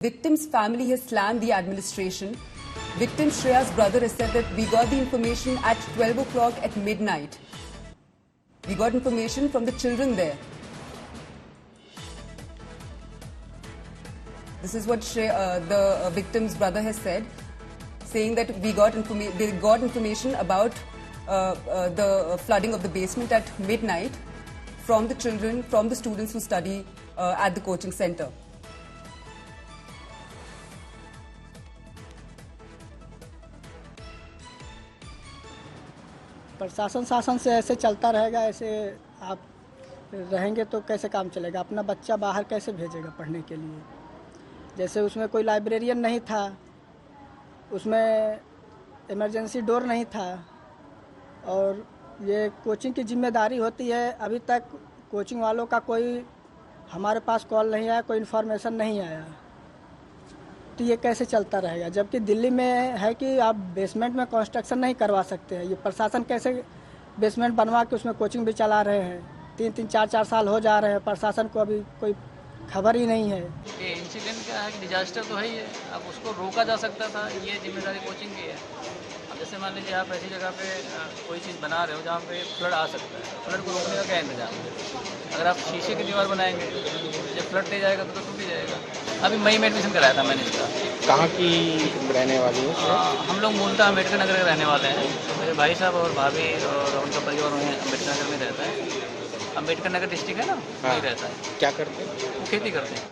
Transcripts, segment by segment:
Victim's family has slammed the administration. Victim Shreya's brother has said that we got the information at 12 o'clock at midnight. We got information from the children there. This is what the victim's brother has said, saying that they got information about the flooding of the basement at midnight from the children, from the students who study at the coaching center. प्रशासन शासन से ऐसे चलता रहेगा, ऐसे आप रहेंगे तो कैसे काम चलेगा। अपना बच्चा बाहर कैसे भेजेगा पढ़ने के लिए। जैसे उसमें कोई लाइब्रेरियन नहीं था, उसमें इमरजेंसी डोर नहीं था, और ये कोचिंग की जिम्मेदारी होती है। अभी तक कोचिंग वालों का कोई हमारे पास कॉल नहीं आया, कोई इन्फॉर्मेशन नहीं आया, तो ये कैसे चलता रहेगा। जबकि दिल्ली में है कि आप बेसमेंट में कंस्ट्रक्शन नहीं करवा सकते हैं। ये प्रशासन कैसे बेसमेंट बनवा के उसमें कोचिंग भी चला रहे हैं। 3-3, 4-4 साल हो जा रहे हैं, प्रशासन को अभी कोई खबर ही नहीं है। ये इंसिडेंट क्या है कि डिजास्टर तो है ही है, अब उसको रोका जा सकता था, ये जिम्मेदारी कोचिंग की है। अब जैसे मान लीजिए आप ऐसी जगह पे कोई चीज़ बना रहे हो जहाँ पे फ्लड आ सकता है, फ्लड को रोकने का क्या इंतजाम है। अगर आप शीशे की दीवार बनाएंगे, जब फ्लड दे जाएगा तो टूट ही जाएगा। अभी मई में एडमिशन कराया था मैंने इसका। कहाँ की रहने वाली है? हम लोग मूलतः अम्बेडकर नगर के रहने वाले हैं। मेरे भाई साहब और भाभी और उनका परिवार वहीं अम्बेडकर नगर में रहता है। अम्बेडकर नगर डिस्ट्रिक्ट है ना, वहीं रहता है। क्या करते हैं? वो खेती करते हैं।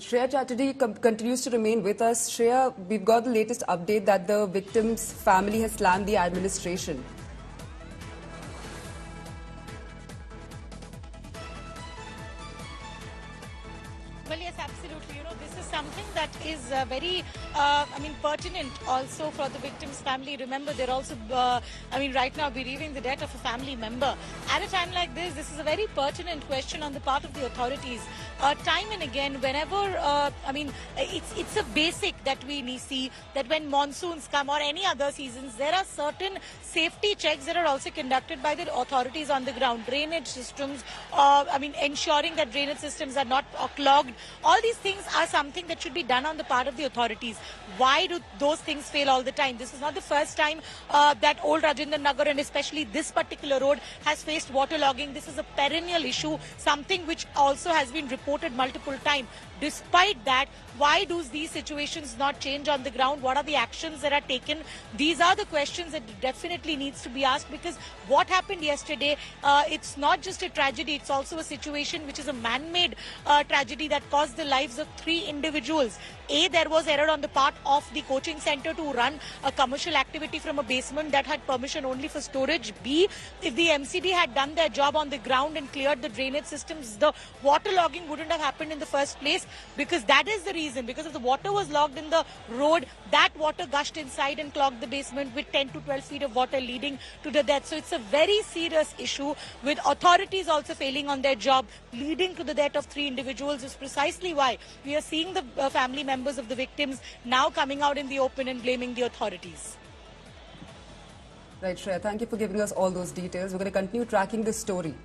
Shreya Chatterjee continues to remain with us. Shreya, we've got the latest update that the victim's family has slammed the administration. Well, yes, absolutely. You know, this is something that is very, pertinent also for the victim's family. Remember, they're also, right now bereaving the death of a family member. At a time like this is a very pertinent question on the part of the authorities. Time and again, whenever, it's a basic that we see that when monsoons come or any other seasons, there are certain safety checks that are also conducted by the authorities on the ground. Drainage systems, ensuring that drainage systems are not clogged. All these things are something that should be done on the part of the authorities. Why do those things fail all the time? This is not the first time that old Rajendra Nagar and especially this particular road has faced waterlogging. This is a perennial issue, something which also has been reported multiple times. Despite that, why do these situations not change on the ground? What are the actions that are taken? These are the questions that definitely needs to be asked, because what happened yesterday, it's not just a tragedy, it's also a situation which is a man-made tragedy that caused the lives of 3 individuals. A, there was error on the part of the coaching center to run a commercial activity from a basement that had permission only for storage. B, if the MCD had done their job on the ground and cleared the drainage systems, the waterlogging wouldn't have happened in the first place, because that is the reason. Because if the water was logged in the road, that water gushed inside and clogged the basement with 10 to 12 feet of water, leading to the death. So it's a very serious issue, with authorities also failing on their job, leading to the death of 3 individuals. Is precisely why we are seeing the family members of the victims now coming out in the open and blaming the authorities. Right, Shreya, thank you for giving us all those details. We're going to continue tracking this story.